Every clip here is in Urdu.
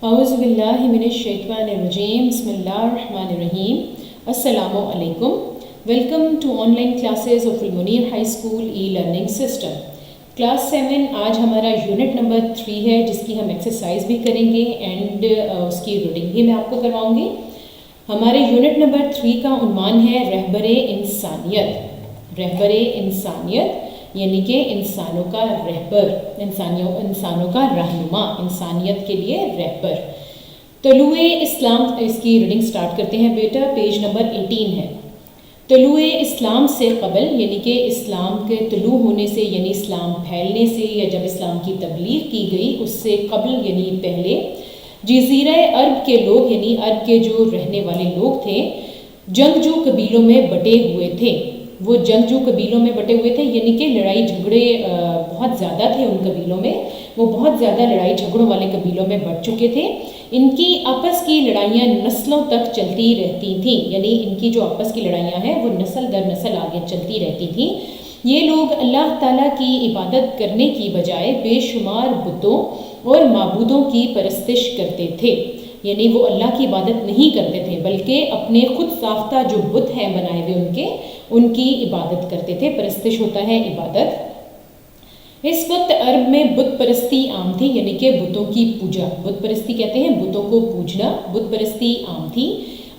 اعوذ باللہ من الشیطان الرجیم بسم اللہ الرحمن الرحیم السلام علیکم. Welcome to online classes of Al Munir high school e learning system. Class 7 آج ہمارا یونٹ نمبر 3 ہے جس کی ہم ایکسرسائز بھی کریں گے اینڈ اس کی ریڈنگ بھی میں آپ کو کرواؤں گی. ہمارے یونٹ نمبر 3 کا عنوان ہے رہبر انسانیت. رہبر انسانیت یعنی کہ انسانوں کا رہبر، انسانوں کا رہنما، انسانیت کے لیے رہبر. طلوع اسلام، اس کی ریڈنگ سٹارٹ کرتے ہیں بیٹا. پیج نمبر 18 ہے. طلوع اسلام سے قبل یعنی کہ اسلام کے طلوع ہونے سے یعنی اسلام پھیلنے سے یا جب اسلام کی تبلیغ کی گئی اس سے قبل یعنی پہلے جزیرہ عرب کے لوگ یعنی عرب کے جو رہنے والے لوگ تھے جنگجو قبیلوں میں بٹے ہوئے تھے. وہ جنگجو قبیلوں میں بٹے ہوئے تھے یعنی کہ لڑائی جھگڑے بہت زیادہ تھے ان قبیلوں میں. وہ بہت زیادہ لڑائی جھگڑوں والے قبیلوں میں بٹ چکے تھے. ان کی آپس کی لڑائیاں نسلوں تک چلتی رہتی تھیں، یعنی ان کی جو آپس کی لڑائیاں ہیں وہ نسل در نسل آگے چلتی رہتی تھیں. یہ لوگ اللہ تعالیٰ کی عبادت کرنے کی بجائے بے شمار بتوں اور معبودوں کی پرستش کرتے تھے. یعنی وہ اللہ کی عبادت نہیں کرتے تھے بلکہ اپنے خود ساختہ جو بت ہیں بنائے ہوئے ان کی عبادت کرتے تھے. پرستش ہوتا ہے عبادت. اس وقت عرب میں بت پرستی عام تھی یعنی کہ بتوں کی پوجا. بت پرستی کہتے ہیں بتوں کو پوجنا. بت پرستی عام تھی.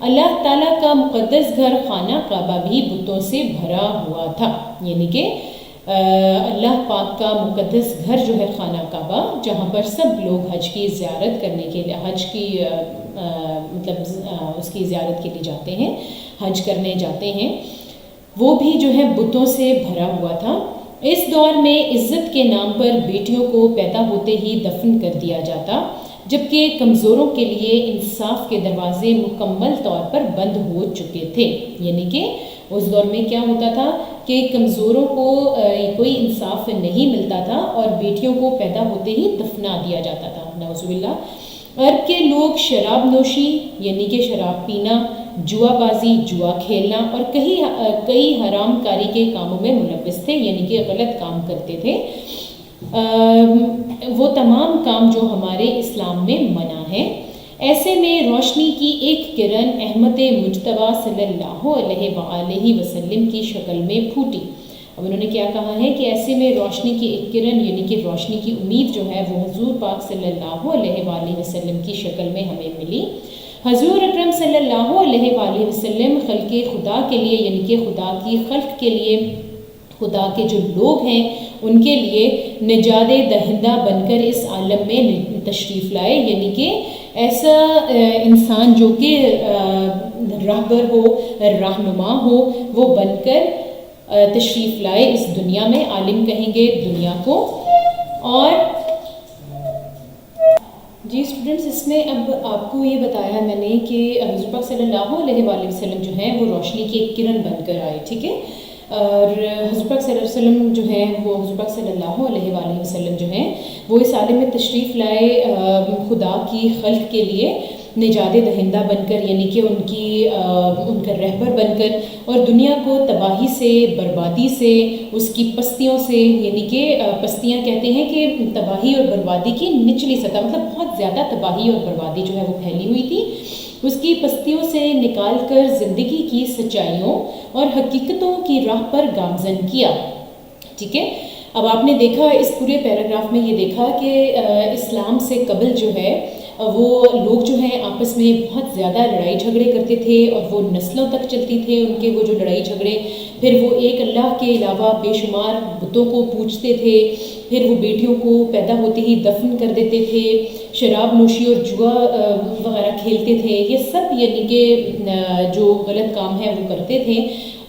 اللہ تعالیٰ کا مقدس گھر خانہ کعبہ بھی بتوں سے بھرا ہوا تھا. یعنی کہ اللہ پاک کا مقدس گھر جو ہے خانہ کعبہ، جہاں پر سب لوگ حج کی زیارت کرنے کے لیے حج کی اس کی زیارت کے لیے جاتے ہیں، حج کرنے جاتے ہیں، وہ بھی جو ہے بتوں سے بھرا ہوا تھا. اس دور میں عزت کے نام پر بیٹیوں کو پیدا ہوتے ہی دفن کر دیا جاتا، جبکہ کمزوروں کے لیے انصاف کے دروازے مکمل طور پر بند ہو چکے تھے. یعنی کہ اس دور میں کیا ہوتا تھا کہ کمزوروں کو کوئی انصاف نہیں ملتا تھا اور بیٹیوں کو پیدا ہوتے ہی دفنا دیا جاتا تھا. نعوذ باللہ. عرب کے لوگ شراب نوشی یعنی کہ شراب پینا، جوا بازی، جوا کھیلنا اور کئی حرام کاری کے کاموں میں ملوث تھے، یعنی کہ غلط کام کرتے تھے. وہ تمام کام جو ہمارے اسلام میں منع ہیں. ایسے میں روشنی کی ایک کرن احمد مجتبیٰ صلی اللہ علیہ وآلہ وسلم کی شکل میں پھوٹی. اب انہوں نے کیا کہا ہے کہ ایسے میں روشنی کی ایک کرن یعنی کہ روشنی کی امید جو ہے وہ حضور پاک صلی اللہ علیہ وآلہ وسلم کی شکل میں ہمیں ملی. حضور اکرم صلی اللہ علیہ وآلہ وسلم خلق خدا کے لیے یعنی کہ خدا کی خلق کے لیے، خدا کے جو لوگ ہیں ان کے لیے نجات دہندہ بن کر اس عالم میں تشریف لائے. یعنی کہ ایسا انسان جو کہ رہبر ہو، رہنما ہو، وہ بن کر تشریف لائے اس دنیا میں. عالم کہیں گے دنیا کو. اور جی اسٹوڈنٹس، اس میں اب آپ کو یہ بتایا میں نے کہ حضور پاک صلی اللہ علیہ وآلہ وسلم جو ہیں وہ روشنی کی ایک کرن بن کر آئے. ٹھیک ہے. اور حضور پاک صلی اللہ علیہ وسلم جو ہیں وہ حضور پاک صلی اللہ علیہ وآلہ وسلم جو ہیں وہ اس عالم میں تشریف لائے خدا کی خلق کے لیے نجات دہندہ بن کر، یعنی کہ ان کا رہبر بن کر، اور دنیا کو تباہی سے، بربادی سے، اس کی پستیوں سے، یعنی کہ پستیاں کہتے ہیں کہ تباہی اور بربادی کی نچلی سطح، مطلب بہت زیادہ تباہی اور بربادی جو ہے وہ پھیلی ہوئی تھی، اس کی پستیوں سے نکال کر زندگی کی سچائیوں اور حقیقتوں کی راہ پر گامزن کیا. ٹھیک ہے. اب آپ نے دیکھا اس پورے پیراگراف میں یہ دیکھا کہ اسلام سے قبل جو ہے وہ لوگ جو ہیں آپس میں بہت زیادہ لڑائی جھگڑے کرتے تھے اور وہ نسلوں تک چلتی تھے ان کے وہ جو لڑائی جھگڑے. پھر وہ ایک اللہ کے علاوہ بے شمار بتوں کو پوجتے تھے. پھر وہ بیٹیوں کو پیدا ہوتے ہی دفن کر دیتے تھے. شراب نوشی اور جوا وغیرہ کھیلتے تھے. یہ سب یعنی کہ جو غلط کام ہے وہ کرتے تھے.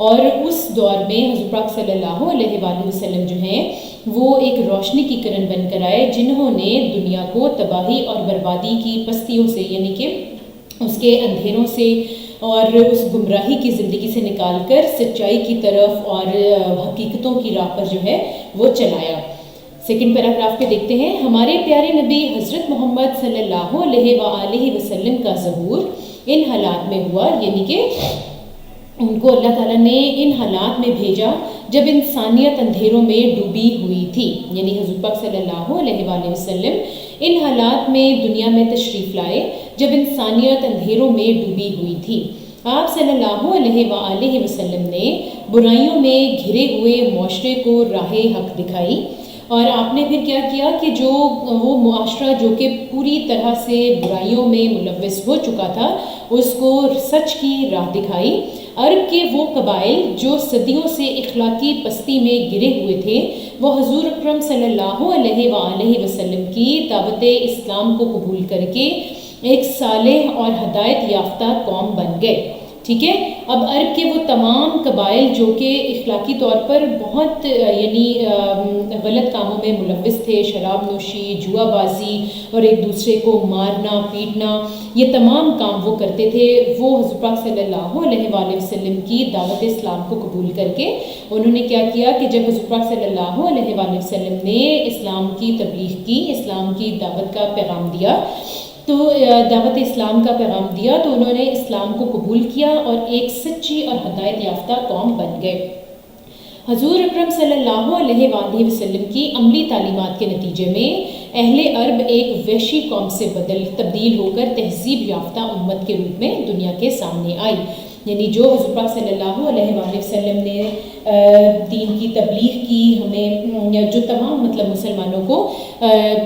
اور اس دور میں حضور پاک صلی اللہ علیہ وآلہ وسلم جو ہیں وہ ایک روشنی کی کرن بن کر آئے جنہوں نے دنیا کو تباہی اور بربادی کی پستیوں سے یعنی کہ اس کے اندھیروں سے اور اس گمراہی کی زندگی سے نکال کر سچائی کی طرف اور حقیقتوں کی راہ پر جو ہے وہ چلایا. سیکنڈ پیراگراف پہ دیکھتے ہیں. ہمارے پیارے نبی حضرت محمد صلی اللہ علیہ وآلہ وسلم کا ظہور ان حالات میں ہوا، یعنی کہ ان کو اللہ تعالیٰ نے ان حالات میں بھیجا جب انسانیت اندھیروں میں ڈوبی ہوئی تھی. یعنی حضور پاک صلی اللہ علیہ وآلہ وسلم ان حالات میں دنیا میں تشریف لائے جب انسانیت اندھیروں میں ڈوبی ہوئی تھی۔ آپ صلی اللہ علیہ وآلہ وسلم نے برائیوں میں گھرے ہوئے معاشرے کو راہ حق دکھائی، اور آپ نے پھر کیا کیا کہ جو وہ معاشرہ جو کہ پوری طرح سے برائیوں میں ملوث ہو چکا تھا، اس کو سچ کی راہ دکھائی۔ عرب کے وہ قبائل جو صدیوں سے اخلاقی پستی میں گرے ہوئے تھے، وہ حضور اکرم صلی اللہ علیہ وآلہ وسلم کی دعوت اسلام کو قبول کر کے ایک صالح اور ہدایت یافتہ قوم بن گئے۔ ٹھیک ہے، اب عرب کے وہ تمام قبائل جو کہ اخلاقی طور پر بہت غلط کاموں میں ملوث تھے، شراب نوشی، جوا بازی اور ایک دوسرے کو مارنا پیٹنا، یہ تمام کام وہ کرتے تھے، وہ حضور پاک صلی اللہ علیہ وآلہ وسلم کی دعوت اسلام کو قبول کر کے انہوں نے کیا کیا کہ جب حضور پاک صلی اللہ علیہ وآلہ وسلم نے اسلام کی تبلیغ کی، اسلام کی دعوت کا پیغام دیا، تو دعوت اسلام کا پیغام دیا، تو انہوں نے اسلام کو قبول کیا اور ایک سچی اور ہدایت یافتہ قوم بن گئے۔ حضور اکرم صلی اللہ علیہ وآلہ وسلم کی عملی تعلیمات کے نتیجے میں اہل عرب ایک وحشی قوم سے تبدیل ہو کر تہذیب یافتہ امت کے روپ میں دنیا کے سامنے آئی۔ یعنی جو حضور پاک صلی اللہ علیہ وآلہ وسلم نے دین کی تبلیغ کی، ہمیں جو تمام مسلمانوں کو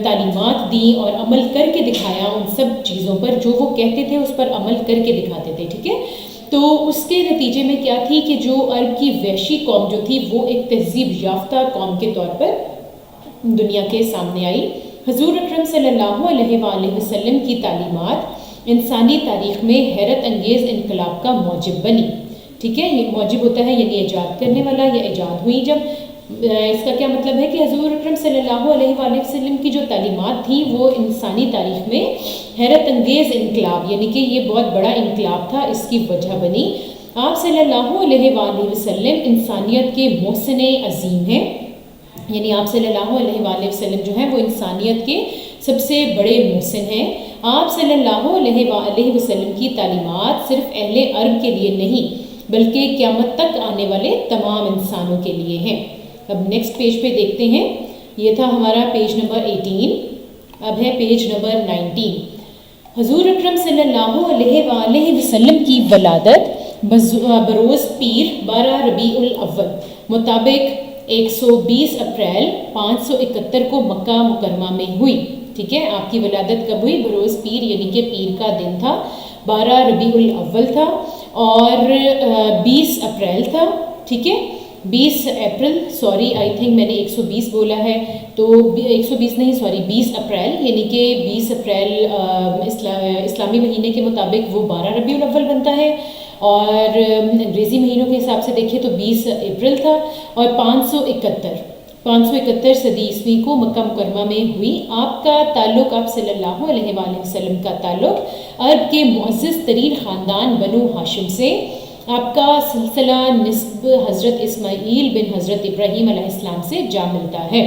تعلیمات دیں اور عمل کر کے دکھایا، ان سب چیزوں پر جو وہ کہتے تھے اس پر عمل کر کے دکھاتے تھے۔ ٹھیک ہے، تو اس کے نتیجے میں کیا تھی کہ جو عرب کی وحشی قوم جو تھی وہ ایک تہذیب یافتہ قوم کے طور پر دنیا کے سامنے آئی۔ حضور اکرم صلی اللہ علیہ وآلہ وسلم کی تعلیمات انسانی تاریخ میں حیرت انگیز انقلاب کا موجب بنی۔ ٹھیک ہے، یہ موجب ہوتا ہے یعنی ایجاد کرنے والا، یا ایجاد ہوئی جب، اس کا کیا مطلب ہے کہ حضور اکرم صلی اللہ علیہ وآلہ وسلم کی جو تعلیمات تھیں وہ انسانی تاریخ میں حیرت انگیز انقلاب، یعنی کہ یہ بہت بڑا انقلاب تھا، اس کی وجہ بنی۔ آپ صلی اللہ علیہ وآلہ وسلم انسانیت کے محسن عظیم ہیں، یعنی آپ صلی اللہ علیہ وآلہ وسلم جو ہیں وہ انسانیت کے سب سے بڑے محسن ہیں۔ آپ صلی اللہ علیہ وآلہ وسلم کی تعلیمات صرف اہل عرب کے لیے نہیں بلکہ قیامت تک آنے والے تمام انسانوں کے لیے ہیں۔ اب نیکسٹ پیج پہ دیکھتے ہیں، یہ تھا ہمارا پیج نمبر 18، اب ہے پیج نمبر 19۔ حضور اکرم صلی اللہ علیہ وآلہ وسلم کی ولادت بروز پیر 12 ربیع الاول مطابق 120 اپریل 571 کو مکہ مکرمہ میں ہوئی۔ ٹھیک ہے، آپ کی ولادت کب ہوئی؟ بروز پیر یعنی کہ پیر کا دن تھا، 12 ربیع الاول تھا اور 20 اپریل تھا۔ ٹھیک ہے، 20 اپریل، سوری آئی تھنک میں نے 120 بولا ہے، تو 120 نہیں سوری 20 اپریل، یعنی کہ 20 اپریل اسلامی مہینے کے مطابق وہ 12 ربیع الاول بنتا ہے، اور انگریزی مہینوں کے حساب سے دیکھیں تو 20 اپریل تھا، اور 571 صدی عیسوی کو مکہ مکرمہ میں ہوئی۔ آپ کا تعلق، آپ صلی اللہ علیہ وآلہ وسلم کا تعلق عرب کے معزز ترین خاندان بنو ہاشم سے، آپ کا سلسلہ نسب حضرت اسماعیل بن حضرت ابراہیم علیہ السلام سے جا ملتا ہے۔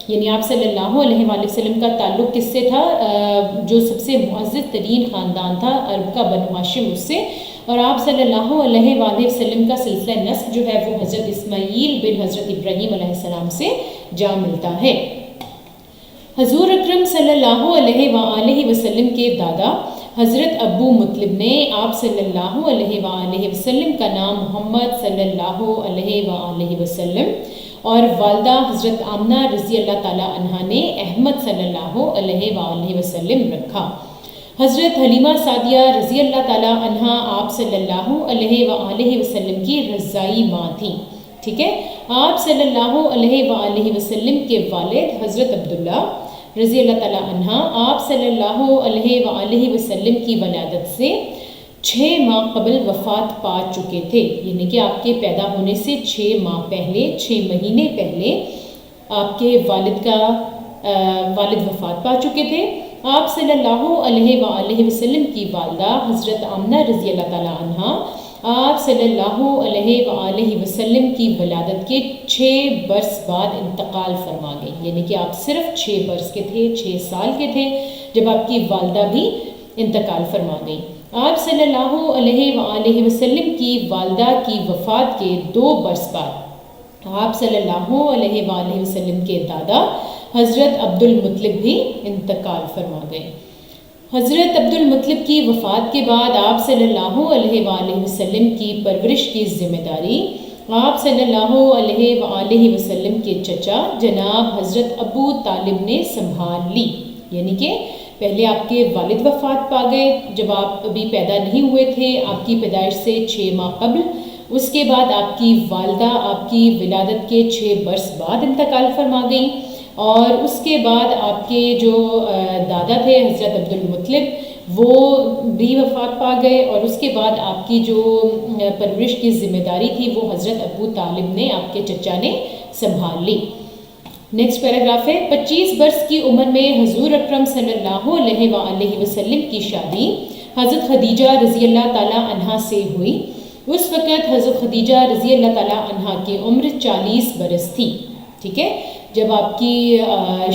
یعنی آپ صلی اللہ علیہ وآلہ وسلم کا تعلق کس سے تھا؟ جو سب سے معزز ترین خاندان تھا عرب کا بنو ہاشم، اس سے، اور آپ صلی اللہ علیہ وآلہ وسلم کا سلسلہ نسب جو ہے وہ حضرت اسماعیل بن حضرت ابراہیم علیہ السلام سے جا ملتا ہے۔ حضور اکرم صلی اللہ علیہ وآلہ وسلم کے دادا حضرت ابو مطلب نے آپ صلی اللہ علیہ وآلہ وسلم کا نام محمد صلی اللہ علیہ وآلہ وسلم اور والدہ حضرت آمنہ رضی اللہ تعالیٰ عنہا نے احمد صلی اللہ علیہ وآلہ وسلم رکھا۔ حضرت حلیمہ سعدیہ رضی اللہ تعالیٰ عنہا آپ صلی اللہ علیہ وآلہ وسلم کی رضائی ماں تھیں۔ ٹھیک ہے، آپ صلی اللہ علیہ وآلہ وسلم کے والد حضرت عبداللہ رضی اللہ تعالیٰ عنہ آپ صلی اللہ علیہ وآلہ وسلم کی ولادت سے 6 ماہ قبل وفات پا چکے تھے، یعنی کہ آپ کے پیدا ہونے سے 6 ماہ پہلے، 6 مہینے پہلے آپ کے والد وفات پا چکے تھے۔ آپ صلی اللہ علیہ وآلہ وسلم کی والدہ حضرت آمنہ رضی اللہ تعالیٰ عنہ آپ صلی اللہ علیہ وآلہ وسلم کی ولادت کے 6 برس بعد انتقال فرما گئی، یعنی کہ آپ صرف 6 برس کے تھے، 6 سال کے تھے جب آپ کی والدہ بھی انتقال فرما گئی۔ آپ صلی اللہ علیہ وآلہ وسلم کی والدہ کی وفات کے 2 برس بعد آپ صلی اللہ علیہ وآلہ وسلم کے دادا حضرت عبد المطلب بھی انتقال فرما گئے۔ حضرت عبد المطلب کی وفات کے بعد آپ صلی اللہ علیہ وآلہ وسلم کی پرورش کی ذمہ داری آپ صلی اللہ علیہ وآلہ وسلم کے چچا جناب حضرت ابو طالب نے سنبھال لی، یعنی کہ پہلے آپ کے والد وفات پا گئے جب آپ ابھی پیدا نہیں ہوئے تھے، آپ کی پیدائش سے 6 ماہ قبل۔ اس کے بعد آپ کی والدہ آپ کی ولادت کے 6 برس بعد انتقال فرما گئیں، اور اس کے بعد آپ کے جو دادا تھے حضرت عبد المطلب وہ بھی وفات پا گئے، اور اس کے بعد آپ کی جو پرورش کی ذمہ داری تھی وہ حضرت ابو طالب نے آپ کے چچا نے سنبھال لی۔ نیکسٹ پیراگراف ہے، 25 برس کی عمر میں حضور اکرم صلی اللہ علیہ وآلہ وسلم کی شادی حضرت خدیجہ رضی اللہ تعالیٰ عنہا سے ہوئی۔ اس وقت حضرت خدیجہ رضی اللہ تعالیٰ عنہا کی عمر 40 برس تھی، ٹھیک ہے۔ جب آپ کی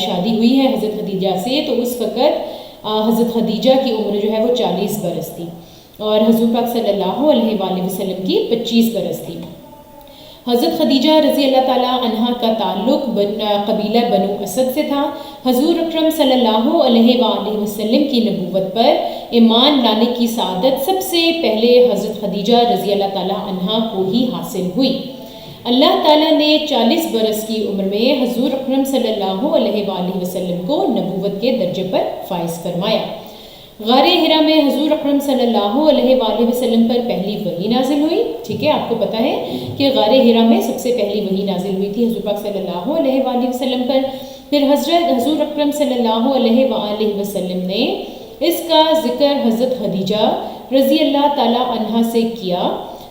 شادی ہوئی ہے حضرت خدیجہ سے تو اس وقت حضرت خدیجہ کی عمر جو ہے وہ 40 برس تھی، اور حضور پاک صلی اللہ علیہ وآلہ وسلم کی 25 برس تھی۔ حضرت خدیجہ رضی اللہ تعالیٰ عنہا کا تعلق قبیلہ بنو اسد سے تھا۔ حضور اکرم صلی اللہ علیہ وآلہ وسلم کی نبوت پر ایمان لانے کی سعادت سب سے پہلے حضرت خدیجہ رضی اللہ تعالیٰ عنہا کو ہی حاصل ہوئی۔ اللہ تعالیٰ نے 40 برس کی عمر میں حضور اکرم صلی اللہ علیہ وآلہ وسلم کو نبوت کے درجے پر فائز فرمایا۔ غار حرا میں حضور اکرم صلی اللہ علیہ وآلہ وسلم پر پہلی وحی نازل ہوئی، ٹھیک ہے۔ آپ کو پتہ ہے کہ غار حرا میں سب سے پہلی وحی نازل ہوئی تھی حضور پاک صلی اللہ علیہ وآلہ وسلم پر۔ پھر حضور اکرم صلی اللہ علیہ وآلہ وسلم نے اس کا ذکر حضرت خدیجہ رضی اللہ تعالیٰ عنہا سے کیا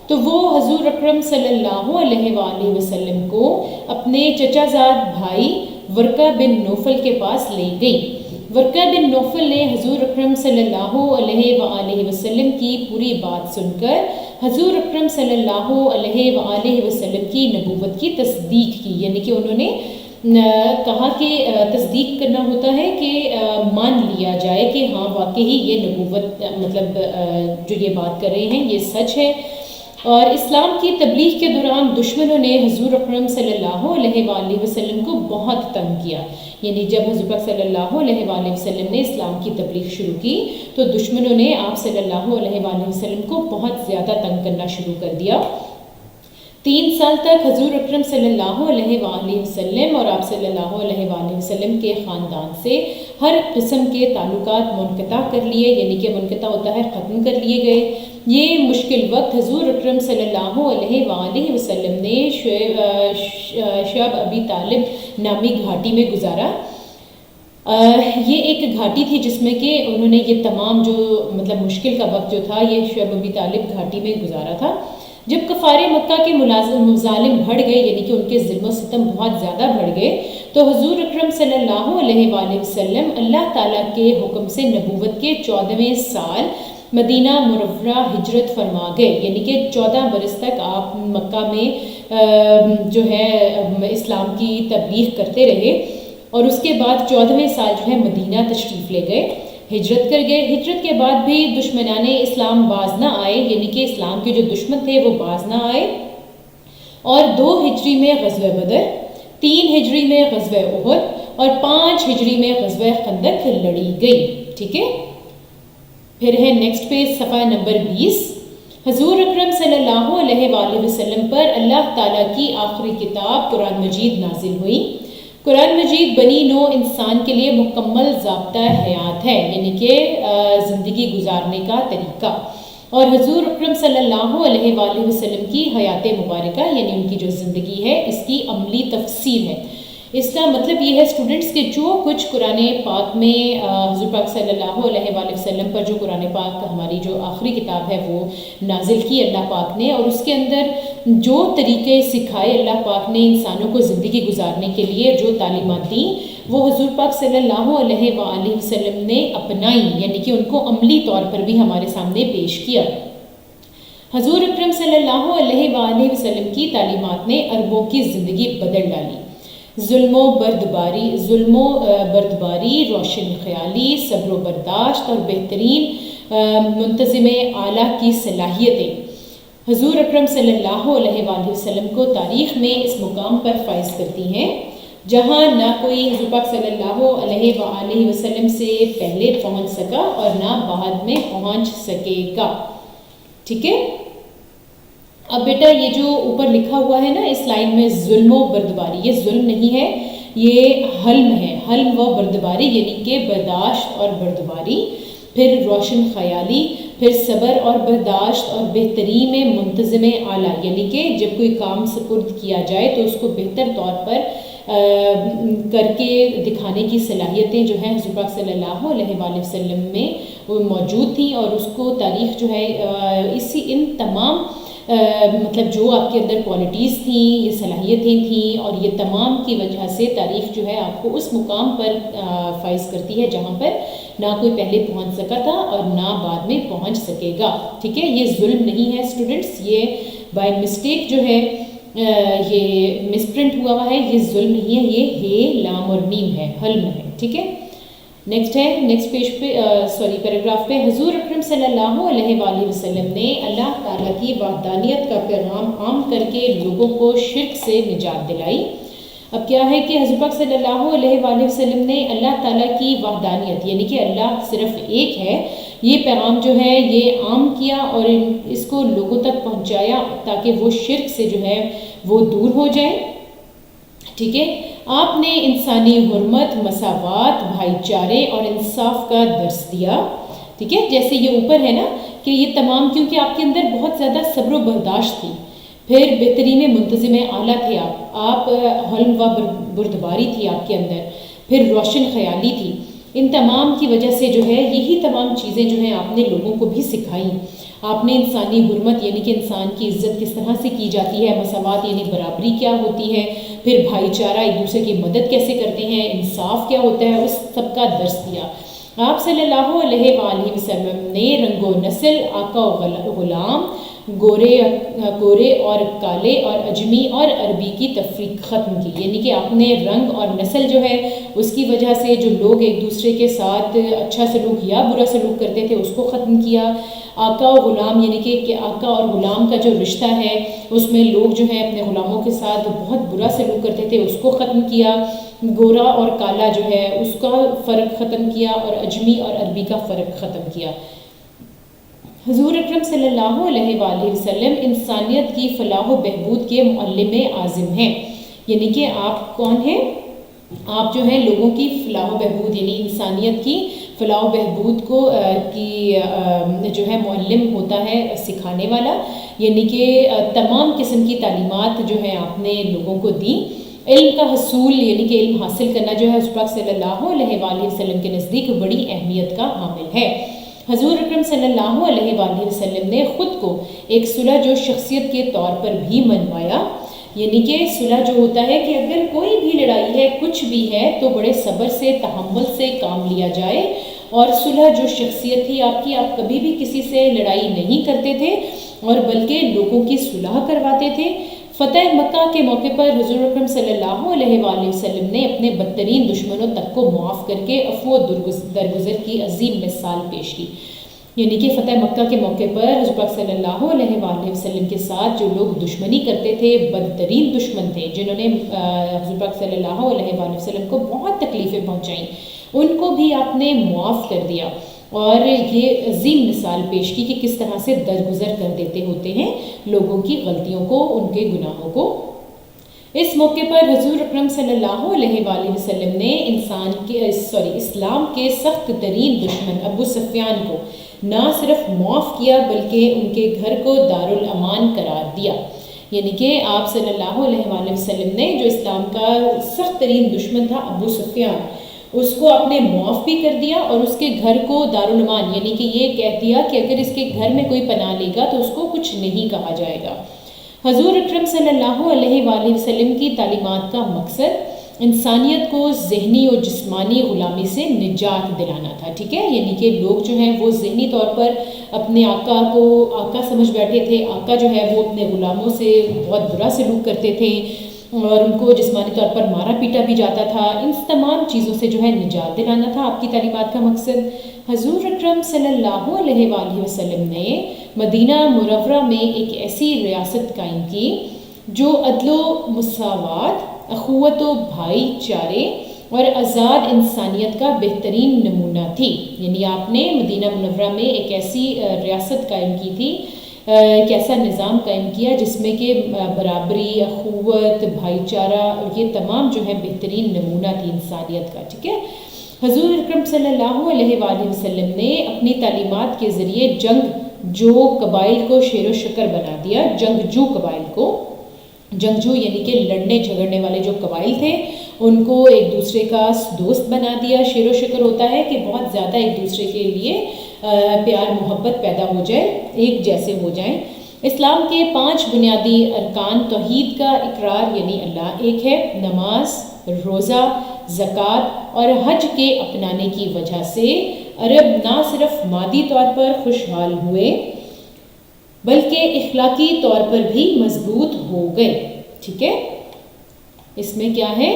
تو وہ حضور اکرم صلی اللہ علیہ وآلہ وسلم کو اپنے چچا زاد بھائی ورقہ بن نوفل کے پاس لے گئی۔ ورقہ بن نوفل نے حضور اکرم صلی اللہ علیہ وآلہ وسلم کی پوری بات سن کر حضور اکرم صلی اللہ علیہ وآلہ وسلم کی نبوت کی تصدیق کی، یعنی کہ انہوں نے کہا کہ تصدیق کرنا ہوتا ہے کہ مان لیا جائے کہ ہاں واقعی یہ نبوت مطلب جو یہ بات کر رہے ہیں یہ سچ ہے۔ اور اسلام کی تبلیغ کے دوران دشمنوں نے حضور اکرم صلی اللہ علیہ وآلہ وسلم کو بہت تنگ کیا، یعنی جب حضور پاک صلی اللہ علیہ وآلہ وسلم نے اسلام کی تبلیغ شروع کی تو دشمنوں نے آپ صلی اللہ علیہ وآلہ وسلم کو بہت زیادہ تنگ کرنا شروع کر دیا۔ 3 سال تک حضور اکرم صلی اللہ علیہ وآلہ وسلم اور آپ صلی اللہ علیہ وآلہ وسلم کے خاندان سے ہر قسم کے تعلقات منقطع کر لیے، یعنی کہ منقطع ہوتا ہے ختم کر لیے گئے۔ یہ مشکل وقت حضور اکرم صلی اللہ علیہ وآلہ وسلم نے شعب ابی طالب نامی گھاٹی میں گزارا۔ یہ ایک گھاٹی تھی جس میں کہ انہوں نے یہ تمام جو مطلب مشکل کا وقت جو تھا یہ شعب ابی طالب گھاٹی میں گزارا تھا۔ جب کفار مکہ کے مظالم بڑھ گئے، یعنی کہ ان کے ظلم و ستم بہت زیادہ بڑھ گئے، تو حضور اکرم صلی اللہ علیہ وآلہ وسلم اللہ تعالیٰ کے حکم سے نبوت کے 14ویں سال مدینہ منورہ ہجرت فرما گئے، یعنی کہ 14 برس تک آپ مکہ میں جو ہے اسلام کی تبلیغ کرتے رہے، اور اس کے بعد 14ویں سال جو ہے مدینہ تشریف لے گئے، ہجرت کر گئے۔ ہجرت کے بعد بھی دشمنان اسلام باز نہ آئے، یعنی کہ اسلام کے جو دشمن تھے وہ باز نہ آئے، اور 2 ہجری میں غزوہ بدر، 3 ہجری میں غزوہ احد اور 5 ہجری میں غزوہ خندق لڑی گئی، ٹھیک ہے۔ پھر ہے نیکسٹ پیج صفحہ نمبر 20۔ حضور اکرم صلی اللہ علیہ وآلہ وسلم پر اللہ تعالیٰ کی آخری کتاب قرآن مجید نازل ہوئی۔ قرآن مجید بنی نوع انسان کے لیے مکمل ضابطہ حیات ہے، یعنی کہ زندگی گزارنے کا طریقہ، اور حضور اکرم صلی اللہ علیہ وآلہ وسلم کی حیات مبارکہ یعنی ان کی جو زندگی ہے اس کی عملی تفسیر ہے۔ اس کا مطلب یہ ہے اسٹوڈنٹس کہ جو کچھ قرآن پاک میں حضور پاک صلی اللہ علیہ وآلہ وسلم پر جو قرآن پاک ہماری جو آخری کتاب ہے وہ نازل کی اللہ پاک نے، اور اس کے اندر جو طریقے سکھائے اللہ پاک نے انسانوں کو زندگی گزارنے کے لیے جو تعلیمات دیں وہ حضور پاک صلی اللہ علیہ وآلہ وسلم نے اپنائی، یعنی کہ ان کو عملی طور پر بھی ہمارے سامنے پیش کیا۔ حضور اکرم صلی اللہ علیہ وآلہ وسلم کی تعلیمات نے عربوں کی زندگی بدل ڈالی۔ ظلم و بردباری، روشن خیالی، صبر و برداشت اور بہترین منتظم اعلیٰ کی صلاحیتیں حضور اکرم صلی اللہ علیہ وآلہ وسلم کو تاریخ میں اس مقام پر فائز کرتی ہیں جہاں نہ کوئی حضور پاک صلی اللہ علیہ وآلہ وسلم سے پہلے پہنچ سکا اور نہ بعد میں پہنچ سکے گا. ٹھیک ہے. اب بیٹا یہ جو اوپر لکھا ہوا ہے نا اس لائن میں ظلم و بردباری، یہ ظلم نہیں ہے، یہ حلم ہے. حلم و بردباری یعنی کہ برداشت اور بردباری، پھر روشن خیالی، پھر صبر اور برداشت اور بہترین منتظم اعلیٰ، یعنی کہ جب کوئی کام سپرد کیا جائے تو اس کو بہتر طور پر کر کے دکھانے کی صلاحیتیں جو ہیں حضور پاک صلی اللہ علیہ وآلہ وسلم میں وہ موجود تھیں، اور اس کو تاریخ جو ہے ان تمام مطلب جو آپ کے اندر کوالٹیز تھیں، یہ صلاحیتیں تھیں، اور یہ تمام کی وجہ سے تاریخ جو ہے آپ کو اس مقام پر فائز کرتی ہے جہاں پر نہ کوئی پہلے پہنچ سکا تھا اور نہ بعد میں پہنچ سکے گا. ٹھیک ہے. یہ ظلم نہیں ہے اسٹوڈنٹس، یہ بائی مسٹیک جو ہے یہ مس پرنٹ ہوا ہے، یہ ظلم نہیں ہے، یہ ہے لام اور میم ہے، حلم ہے. ٹھیک ہے. نیکسٹ پیج پہ پیراگراف پہ حضور اکرم صلی اللہ علیہ وآلہ وسلم نے اللہ تعالیٰ کی وحدانیت کا پیغام عام کر کے لوگوں کو شرک سے نجات دلائی. اب کیا ہے کہ حضور پاک صلی اللہ علیہ وآلہ وسلم نے اللہ تعالیٰ کی وحدانیت یعنی کہ اللہ صرف ایک ہے، یہ پیغام جو ہے یہ عام کیا اور اس کو لوگوں تک پہنچایا تاکہ وہ شرک سے جو ہے وہ دور ہو جائے. ٹھیک ہے. آپ نے انسانی حرمت، مساوات، بھائی چارے اور انصاف کا درس دیا. ٹھیک ہے. جیسے یہ اوپر ہے نا کہ یہ تمام، کیونکہ آپ کے اندر بہت زیادہ صبر و برداشت تھی، پھر بہترین منتظم اعلیٰ تھے آپ حلم و بردباری تھی آپ کے اندر، پھر روشن خیالی تھی. ان تمام کی وجہ سے جو ہے یہی تمام چیزیں جو ہیں آپ نے لوگوں کو بھی سکھائیں. آپ نے انسانی حرمت یعنی کہ انسان کی عزت کس طرح سے کی جاتی ہے، مساوات یعنی برابری کیا ہوتی ہے، پھر بھائی چارہ ایک دوسرے کی مدد کیسے کرتے ہیں، انصاف کیا ہوتا ہے، اس سب کا درس دیا. آپ صلی اللہ علیہ وآلہ وسلم نے رنگ و نسل، آقا و غلام، گورے اور کالے اور اجمی اور عربی کی تفریق ختم کی. یعنی کہ آپ نے رنگ اور نسل جو ہے اس کی وجہ سے جو لوگ ایک دوسرے کے ساتھ اچھا سلوک یا برا سلوک کرتے تھے اس کو ختم کیا. آقا و غلام یعنی کہ آقا اور غلام کا جو رشتہ ہے اس میں لوگ جو ہیں اپنے غلاموں کے ساتھ بہت برا سلوک کرتے تھے اس کو ختم کیا. گورا اور کالا جو ہے اس کا فرق ختم کیا، اور اجمی اور عربی کا فرق ختم کیا. حضور اکرم صلی اللہ علیہ وآلہ وسلم انسانیت کی فلاح و بہبود کے معلم اعظم ہیں. یعنی کہ آپ کون ہیں؟ آپ جو ہیں لوگوں کی فلاح و بہبود یعنی انسانیت کی فلاح و بہبود کو کی جو ہے معلم ہوتا ہے، سکھانے والا. یعنی کہ تمام قسم کی تعلیمات جو ہے آپ نے لوگوں کو دی. علم کا حصول یعنی کہ علم حاصل کرنا جو ہے حضور پاک صلی اللہ علیہ وآلہ وسلم کے نزدیک بڑی اہمیت کا حامل ہے. حضور اکرم صلی اللہ علیہ وآلہ وسلم نے خود کو ایک صلح جو شخصیت کے طور پر بھی منوایا. یعنی کہ صلح جو ہوتا ہے کہ اگر کوئی بھی لڑائی ہے، کچھ بھی ہے، تو بڑے صبر سے، تحمل سے کام لیا جائے. اور صلح جو شخصیت تھی آپ کی، آپ کبھی بھی کسی سے لڑائی نہیں کرتے تھے اور بلکہ لوگوں کی صلح کرواتے تھے. فتح مکہ کے موقع پر حضور اکرم صلی اللہ علیہ وآلہ وسلم نے اپنے بدترین دشمنوں تک کو معاف کر کے عفو و درگزر کی عظیم مثال پیش کی. یعنی کہ فتح مکہ کے موقع پر حضور پاک صلی اللہ علیہ وآلہ وسلم کے ساتھ جو لوگ دشمنی کرتے تھے، بدترین دشمن تھے جنہوں نے حضور پاک صلی اللہ علیہ وآلہ وسلم کو بہت تکلیفیں پہنچائیں، ان کو بھی آپ نے معاف کر دیا اور یہ عظیم مثال پیش کی کہ کس طرح سے درگزر کر دیتے ہوتے ہیں لوگوں کی غلطیوں کو، ان کے گناہوں کو. اس موقع پر حضور اکرم صلی اللہ علیہ وآلہ وسلم نے اسلام کے سخت ترین دشمن ابو سفیان کو نہ صرف معاف کیا بلکہ ان کے گھر کو دارالامان قرار دیا. یعنی کہ آپ صلی اللہ علیہ وآلہ وسلم نے جو اسلام کا سخت ترین دشمن تھا ابو سفیان، اس کو آپ نے معاف بھی کر دیا اور اس کے گھر کو دارالامان یعنی کہ یہ کہہ دیا کہ اگر اس کے گھر میں کوئی پناہ لے گا تو اس کو کچھ نہیں کہا جائے گا. حضور اکرم صلی اللہ علیہ وآلہ وسلم کی تعلیمات کا مقصد انسانیت کو ذہنی اور جسمانی غلامی سے نجات دلانا تھا. ٹھیک ہے. یعنی کہ لوگ جو ہیں وہ ذہنی طور پر اپنے آقا کو آقا سمجھ بیٹھے تھے. آقا جو ہے وہ اپنے غلاموں سے بہت برا سلوک کرتے تھے. اور ان کو جسمانی طور پر مارا پیٹا بھی جاتا تھا. ان تمام چیزوں سے جو ہے نجات دلانا تھا آپ کی تعلیمات کا مقصد. حضور اکرم صلی اللہ علیہ وآلہ وسلم نے مدینہ منورہ میں ایک ایسی ریاست قائم کی جو عدل و مساوات، اخوت و بھائی چارے اور آزاد انسانیت کا بہترین نمونہ تھی. یعنی آپ نے مدینہ منورہ میں ایک ایسی ریاست قائم کی تھی، ایک ایسا نظام قائم کیا جس میں کہ برابری، اخوت، بھائی چارہ اور یہ تمام جو ہے بہترین نمونہ تھی انسانیت کا. ٹھیک ہے. حضور اکرم صلی اللہ علیہ وآلہ وسلم نے اپنی تعلیمات کے ذریعے جنگجو قبائل کو شیر و شکر بنا دیا. جنگجو قبائل کو، جنگجو یعنی کہ لڑنے جھگڑنے والے جو قبائل تھے ان کو ایک دوسرے کا دوست بنا دیا. شیر و شکر ہوتا ہے کہ بہت زیادہ ایک دوسرے کے لیے پیار محبت پیدا ہو جائے، ایک جیسے ہو جائیں. اسلام کے 5 بنیادی ارکان توحید کا اقرار یعنی اللہ ایک ہے، نماز، روزہ، زکوٰۃ اور حج کے اپنانے کی وجہ سے عرب نہ صرف مادی طور پر خوشحال ہوئے بلکہ اخلاقی طور پر بھی مضبوط ہو گئے. ٹھیک ہے. اس میں کیا ہے؟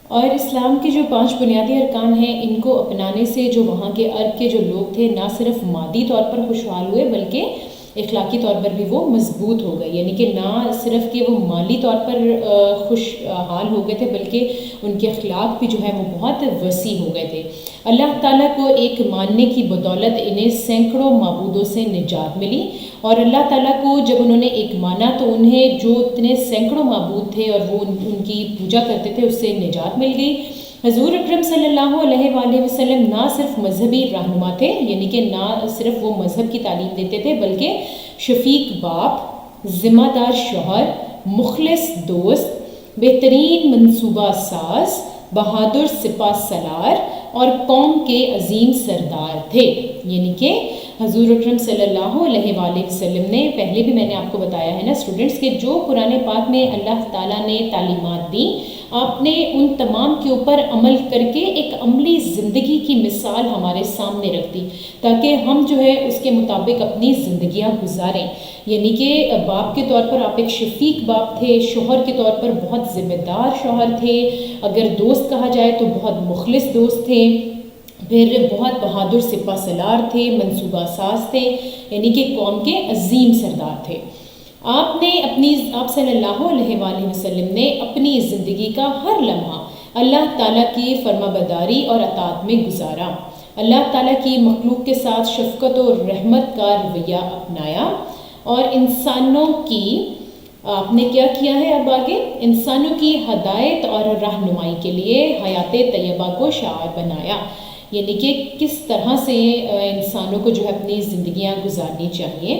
اور اسلام کے جو 5 بنیادی ارکان ہیں ان کو اپنانے سے جو وہاں کے عرب کے جو لوگ تھے نہ صرف مادی طور پر خوشحال ہوئے بلکہ اخلاقی طور پر بھی وہ مضبوط ہو گئے. یعنی کہ نہ صرف کہ وہ مالی طور پر خوشحال ہو گئے تھے بلکہ ان کے اخلاق بھی جو ہے وہ بہت وسیع ہو گئے تھے. اللہ تعالیٰ کو ایک ماننے کی بدولت انہیں سینکڑوں معبودوں سے نجات ملی، اور اللہ تعالیٰ کو جب انہوں نے ایک مانا تو انہیں جو اتنے سینکڑوں معبود تھے اور وہ ان کی پوجا کرتے تھے اس سے نجات مل گئی. حضور اکرم صلی اللہ علیہ وآلہ وسلم نہ صرف مذہبی رہنما تھے، یعنی کہ نہ صرف وہ مذہب کی تعلیم دیتے تھے بلکہ شفیق باپ، ذمہ دار شوہر، مخلص دوست، بہترین منصوبہ ساز، بہادر سپہ سالار اور قوم کے عظیم سردار تھے. یعنی کہ حضور اکرم صلی اللہ علیہ وآلہ وسلم نے، پہلے بھی میں نے آپ کو بتایا ہے نا اسٹوڈنٹس، کہ جو قرآن پاک میں اللہ تعالیٰ نے تعلیمات دیں آپ نے ان تمام کے اوپر عمل کر کے ایک عملی زندگی کی مثال ہمارے سامنے رکھ دی تاکہ ہم جو ہے اس کے مطابق اپنی زندگیاں گزاریں. یعنی کہ باپ کے طور پر آپ ایک شفیق باپ تھے، شوہر کے طور پر بہت ذمہ دار شوہر تھے، اگر دوست کہا جائے تو بہت مخلص دوست تھے، پھر بہت بہادر سپہ سالار تھے، منصوبہ ساز تھے، یعنی کہ قوم کے عظیم سردار تھے. آپ صلی اللہ علیہ وآلہ وسلم نے اپنی زندگی کا ہر لمحہ اللہ تعالیٰ کی فرما برداری اور اطاعت میں گزارا. اللہ تعالیٰ کی مخلوق کے ساتھ شفقت و رحمت کا رویہ اپنایا اور انسانوں کی آپ نے کیا کیا ہے اب آگے انسانوں کی ہدایت اور رہنمائی کے لیے حیات طیبہ کو شعار بنایا. یعنی کہ کس طرح سے انسانوں کو جو ہے اپنی زندگیاں گزارنی چاہیے.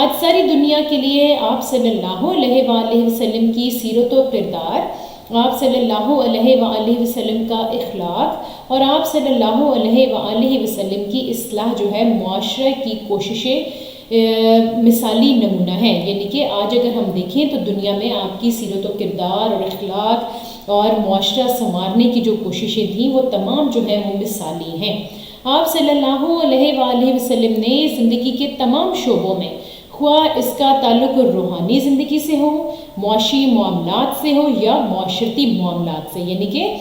آج ساری دنیا کے لیے آپ صلی اللہ علیہ وآلہ وسلم کی سیرت و کردار، آپ صلی اللہ علیہ وآلہ وسلم کا اخلاق اور آپ صلی اللہ علیہ وآلہ وسلم کی اصلاح جو ہے معاشرے کی کوششیں مثالی نمونہ ہیں. یعنی کہ آج اگر ہم دیکھیں تو دنیا میں آپ کی سیرت و کردار اور اخلاق اور معاشرہ سنوارنے کی جو کوششیں تھیں وہ تمام جو ہیں وہ مثالی ہیں. آپ صلی اللہ علیہ وآلہ وسلم نے زندگی کے تمام شعبوں میں، خواہ اس کا تعلق روحانی زندگی سے ہو، معاشی معاملات سے ہو یا معاشرتی معاملات سے، یعنی کہ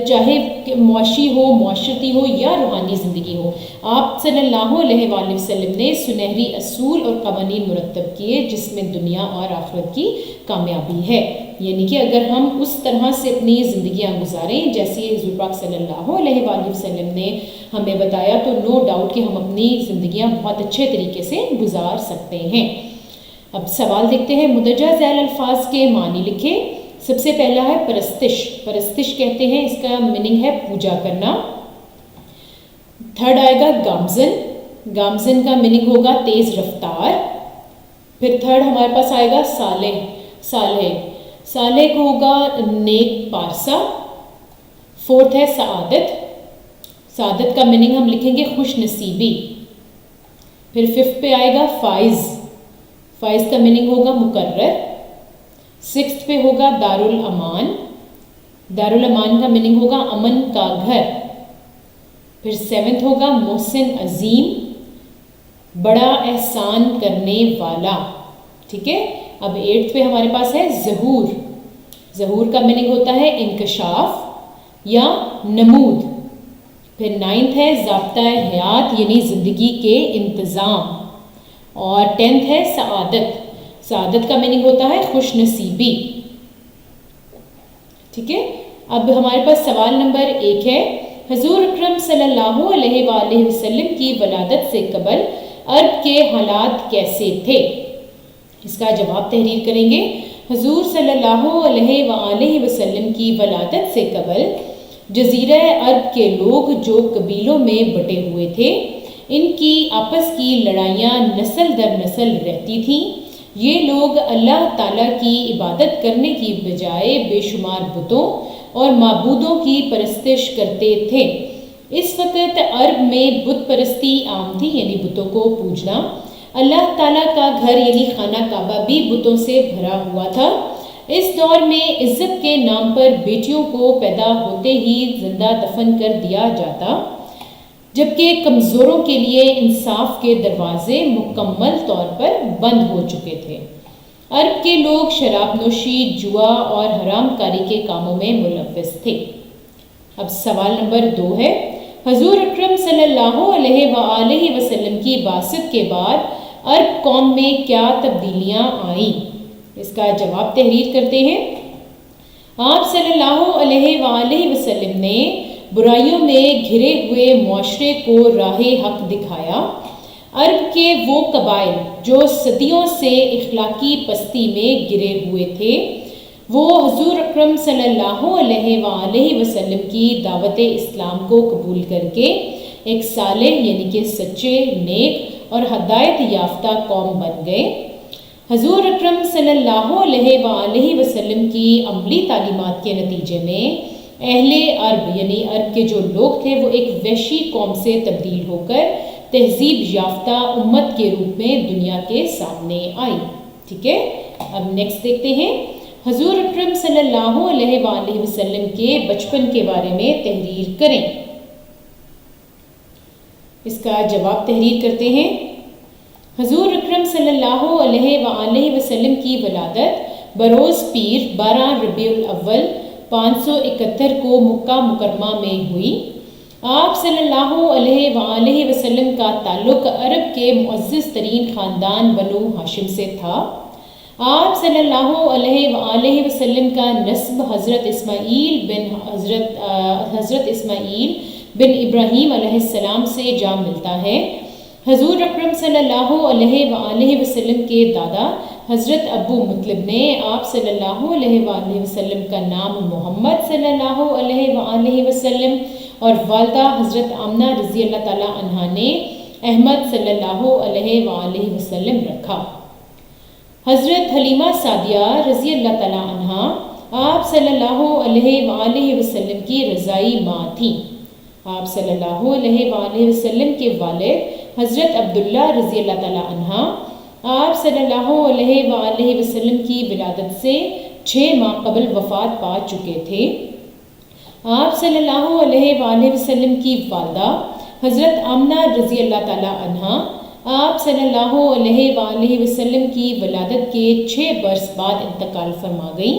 چاہے معاشی ہو، معاشرتی ہو یا روحانی زندگی ہو، آپ صلی اللہ علیہ وآلہ وسلم نے سنہری اصول اور قوانین مرتب کیے جس میں دنیا اور آخرت کی کامیابی ہے. یعنی کہ اگر ہم اس طرح سے اپنی زندگیاں گزاریں جیسے حضور پاک صلی اللہ علیہ وآلہ وسلم نے ہمیں بتایا تو نو ڈاؤٹ کہ ہم اپنی زندگیاں بہت اچھے طریقے سے گزار سکتے ہیں. اب سوال دیکھتے ہیں. مندرجہ ذیل الفاظ کے معنی لکھیں. سب سے پہلا ہے پرستش. پرستش کہتے ہیں، اس کا میننگ ہے پوجا کرنا. تھرڈ آئے گا گامزن. گامزن کا میننگ ہوگا تیز رفتار. پھر تھرڈ ہمارے پاس آئے گا صالح. صالح کو ہوگا نیک پارسا. فورتھ ہے سعادت. سعادت کا میننگ ہم لکھیں گے خوش نصیبی. پھر ففتھ پہ آئے گا فائز. فائز کا میننگ ہوگا مقرر. سکستھ پہ ہوگا دارالامان. دارالامان کا میننگ ہوگا امن کا گھر. پھر سیونتھ ہوگا محسن عظیم، بڑا احسان کرنے والا. ٹھیک ہے. اب 8th پہ ہمارے پاس ہے ظہور. ظہور کا میننگ ہوتا ہے انکشاف یا نمود. پھر 9th ہے ضابطۂ حیات یعنی زندگی کے انتظام. اور 10th ہے سعادت. سعادت کا میننگ ہوتا ہے خوش نصیبی. ٹھیک ہے. اب ہمارے پاس سوال نمبر 1 ہے حضور اکرم صلی اللہ علیہ وآلہ وسلم کی ولادت سے قبل عرب کے حالات کیسے تھے؟ اس کا جواب تحریر کریں گے. حضور صلی اللہ علیہ وآلہ وسلم کی ولادت سے قبل جزیرہ عرب کے لوگ جو قبیلوں میں بٹے ہوئے تھے ان کی آپس کی لڑائیاں نسل در نسل رہتی تھیں. یہ لوگ اللہ تعالیٰ کی عبادت کرنے کی بجائے بے شمار بتوں اور معبودوں کی پرستش کرتے تھے. اس وقت عرب میں بت پرستی عام تھی یعنی بتوں کو پوجنا. اللہ تعالیٰ کا گھر یعنی خانہ کعبہ بھی بتوں سے بھرا ہوا تھا. اس دور میں عزت کے نام پر بیٹیوں کو پیدا ہوتے ہی زندہ دفن کر دیا جاتا جبکہ کمزوروں کے لیے انصاف کے دروازے مکمل طور پر بند ہو چکے تھے. عرب کے لوگ شراب نوشی، جوا اور حرام کاری کے کاموں میں ملوث تھے. اب سوال نمبر 2 ہے حضور اکرم صلی اللہ علیہ وآلہ وسلم کی بعثت کے بعد عرب قوم میں کیا تبدیلیاں آئیں؟ اس کا جواب تحریر کرتے ہیں. آپ صلی اللہ علیہ وآلہ وسلم نے برائیوں میں گھرے ہوئے معاشرے کو راہ حق دکھایا. عرب کے وہ قبائل جو صدیوں سے اخلاقی پستی میں گرے ہوئے تھے وہ حضور اکرم صلی اللہ علیہ وآلہ وسلم کی دعوت اسلام کو قبول کر کے ایک صالح یعنی کہ سچے، نیک اور ہدایت یافتہ قوم بن گئے. حضور اکرم صلی اللہ علیہ وآلہ وسلم کی عملی تعلیمات کے نتیجے میں اہل عرب یعنی عرب کے جو لوگ تھے وہ ایک وحشی قوم سے تبدیل ہو کر تہذیب یافتہ امت کے روپ میں دنیا کے سامنے آئی. ٹھیک ہے. اب نیکسٹ دیکھتے ہیں حضور اکرم صلی اللہ علیہ وآلہ وسلم کے بچپن کے بارے میں تحریر کریں. اس کا جواب تحریر کرتے ہیں. حضور اکرم صلی اللہ علیہ وآلہ وسلم کی ولادت بروز پیر 12 ربیع الاول 571 کو مکہ مکرمہ میں ہوئی. آپ صلی اللہ علیہ وآلہ وسلم کا تعلق عرب کے معزز ترین خاندان بنو ہاشم سے تھا. آپ صلی اللہ علیہ وآلہ وسلم کا نسب حضرت اسماعیل بن ابراہیم علیہ السلام سے جا ملتا ہے. حضور اکرم صلی اللہ علیہ وآلہ وسلم کے دادا حضرت ابو مطلب نے آپ صلی اللہ علیہ وآلہ وسلم کا نام محمد صلی اللہ علیہ وآلہ وسلم اور والدہ حضرت آمنہ رضی اللہ تعالیٰ عنہا نے احمد صلی اللہ علیہ وآلہ وسلم رکھا. حضرت حلیمہ سعدیہ رضی اللہ تعالیٰ عنہا آپ صلی اللہ علیہ وآلہ وسلم کی رضائی ماں تھیں. آپ صلی اللہ علیہ وآلہ وسلم کے والد حضرت عبداللہ رضی اللہ تعالیٰ عنہ آپ صلی اللہ علیہ وآلہ وسلم کی ولادت سے 6 ماہ قبل وفات پا چکے تھے. آپ صلی اللہ علیہ وآلہ وسلم کی والدہ حضرت آمنہ رضی اللہ تعالیٰ عنہ آپ صلی اللہ علیہ وآلہ وسلم کی ولادت کے 6 برس بعد انتقال فرما گئیں.